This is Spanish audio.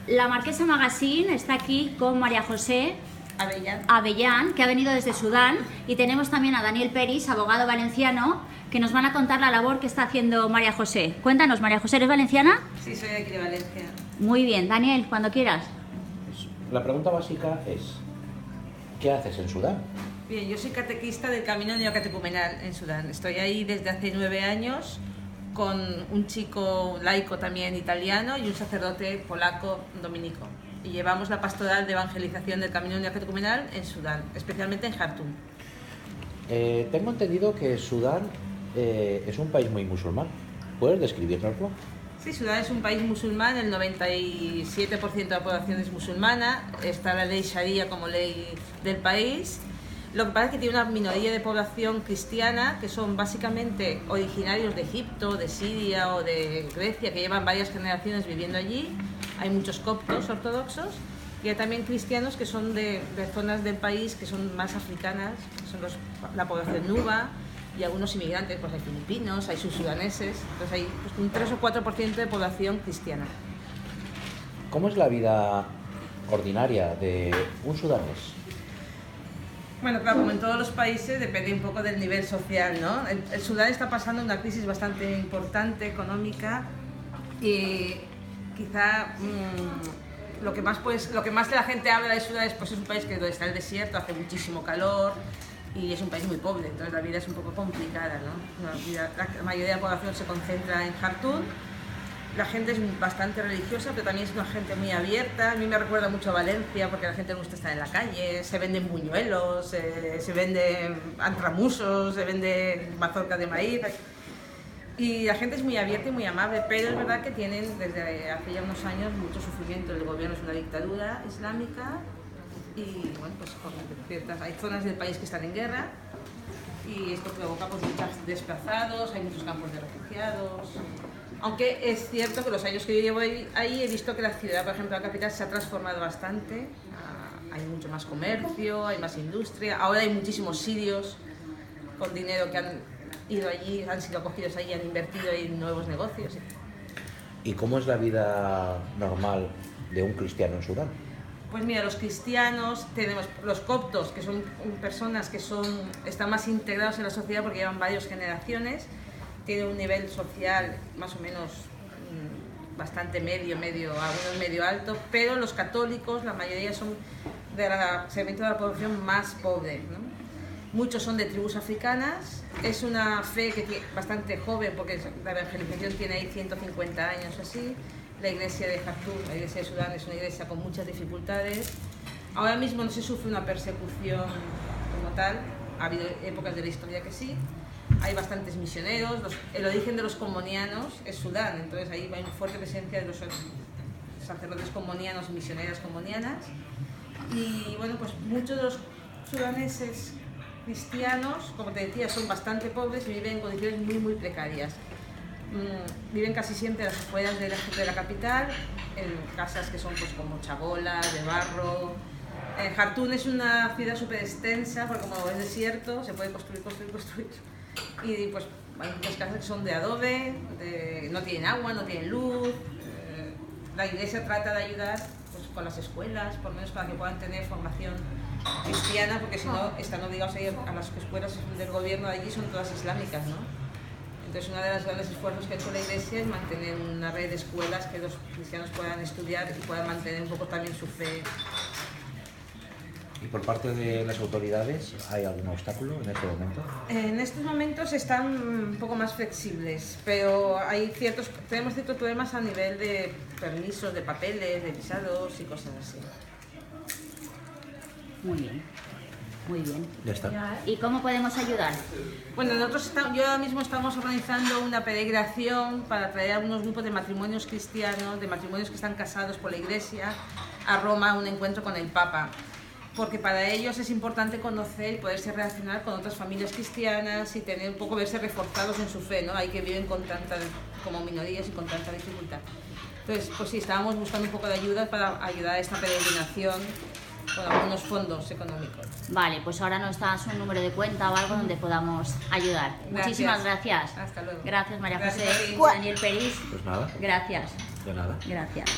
La Marquesa Magazine está aquí con María José Avellán, que ha venido desde Sudán, y tenemos también a Daniel Peris, abogado valenciano, que nos van a contar la labor que está haciendo María José. Cuéntanos, María José, ¿eres valenciana? Sí, soy de aquí de Valencia. Muy bien, Daniel, cuando quieras. La pregunta básica es, ¿qué haces en Sudán? Bien, yo soy catequista del Camino Neocatecumenal en Sudán. Estoy ahí desde hace 9 años con un chico laico también italiano y un sacerdote polaco dominico. Y llevamos la pastoral de evangelización del Camino Neocatecumenal en Sudán, especialmente en Jartum. Tengo entendido que Sudán es un país muy musulmán. ¿Puedes describirnoslo? Sí, Sudán es un país musulmán, el 97% de la población es musulmana, está la ley Sharia como ley del país. Lo que pasa es que tiene una minoría de población cristiana que son básicamente originarios de Egipto, de Siria o de Grecia, que llevan varias generaciones viviendo allí. Hay muchos coptos ortodoxos y hay también cristianos que son de zonas del país que son más africanas, que son la población nuba, y algunos inmigrantes, pues hay filipinos, hay subsudaneses, entonces hay pues, un 3 o 4% de población cristiana. ¿Cómo es la vida ordinaria de un sudanés? Bueno, claro, como en todos los países, depende un poco del nivel social, ¿no? El Sudán está pasando una crisis bastante importante, económica, y quizá lo que más la gente habla de Sudán es pues es un país donde está el desierto, hace muchísimo calor, y es un país muy pobre, entonces la vida es un poco complicada, ¿no? La mayoría de la población se concentra en Jartum. La gente es bastante religiosa, pero también es una gente muy abierta. A mí me recuerda mucho a Valencia, porque la gente le gusta estar en la calle, se venden buñuelos, se venden antramusos, se venden mazorcas de maíz. Y la gente es muy abierta y muy amable, pero es verdad que tienen desde hace ya unos años mucho sufrimiento. El gobierno es una dictadura islámica y bueno, pues hay zonas del país que están en guerra y esto provoca pues, muchos desplazados, hay muchos campos de refugiados. Aunque es cierto que los años que yo llevo ahí he visto que la ciudad, por ejemplo, la capital se ha transformado bastante. Hay mucho más comercio, hay más industria. Ahora hay muchísimos sirios con dinero que han ido allí, han sido acogidos allí, han invertido en nuevos negocios. ¿Y cómo es la vida normal de un cristiano en Sudán? Pues mira, los cristianos, tenemos los coptos, que son personas que están más integrados en la sociedad porque llevan varias generaciones, tienen un nivel social más o menos bastante medio, algunos medio alto, pero los católicos, la mayoría son del segmento de la población más pobre, ¿no? Muchos son de tribus africanas, es una fe que tiene bastante joven porque la evangelización tiene ahí 150 años o así. La iglesia de Jartum, la iglesia de Sudán, es una iglesia con muchas dificultades. Ahora mismo no se sufre una persecución como tal, ha habido épocas de la historia que sí. Hay bastantes misioneros, el origen de los combonianos es Sudán, entonces ahí hay una fuerte presencia de los sacerdotes combonianos y misioneras combonianas. Y bueno, pues muchos de los sudaneses cristianos, como te decía, son bastante pobres y viven en condiciones muy precarias. Viven casi siempre a las afueras de la capital, en casas que son pues, como chabolas, de barro. Jartum es una ciudad súper extensa, porque como es desierto, se puede construir. Y pues hay muchas casas que son de adobe, no tienen agua, no tienen luz. La iglesia trata de ayudar pues, con las escuelas, por lo menos para que puedan tener formación cristiana, porque si no están obligados a ir a las escuelas del gobierno de allí, son todas islámicas, ¿no? Entonces, uno de los grandes esfuerzos que ha hecho la Iglesia es mantener una red de escuelas que los cristianos puedan estudiar y puedan mantener un poco también su fe. ¿Y por parte de las autoridades hay algún obstáculo en este momento? En estos momentos están un poco más flexibles, pero tenemos ciertos problemas a nivel de permisos, de papeles, de visados y cosas así. Muy bien. Muy bien. Ya está. ¿Y cómo podemos ayudar? Bueno, yo ahora mismo estamos organizando una peregrinación para traer a unos grupos de matrimonios cristianos, de matrimonios que están casados por la Iglesia, a Roma a un encuentro con el Papa. Porque para ellos es importante conocer y poderse relacionar con otras familias cristianas y tener un poco verse reforzados en su fe, ¿no? Hay que viven como minorías y con tanta dificultad. Entonces, pues sí, estábamos buscando un poco de ayuda para ayudar a esta peregrinación con algunos fondos económicos. Vale, pues ahora nos das un número de cuenta o algo donde podamos ayudar. Gracias. Muchísimas gracias. Hasta luego. Gracias, María Gracias José. a ti. Daniel Peris. Pues nada. Gracias. De nada. Gracias.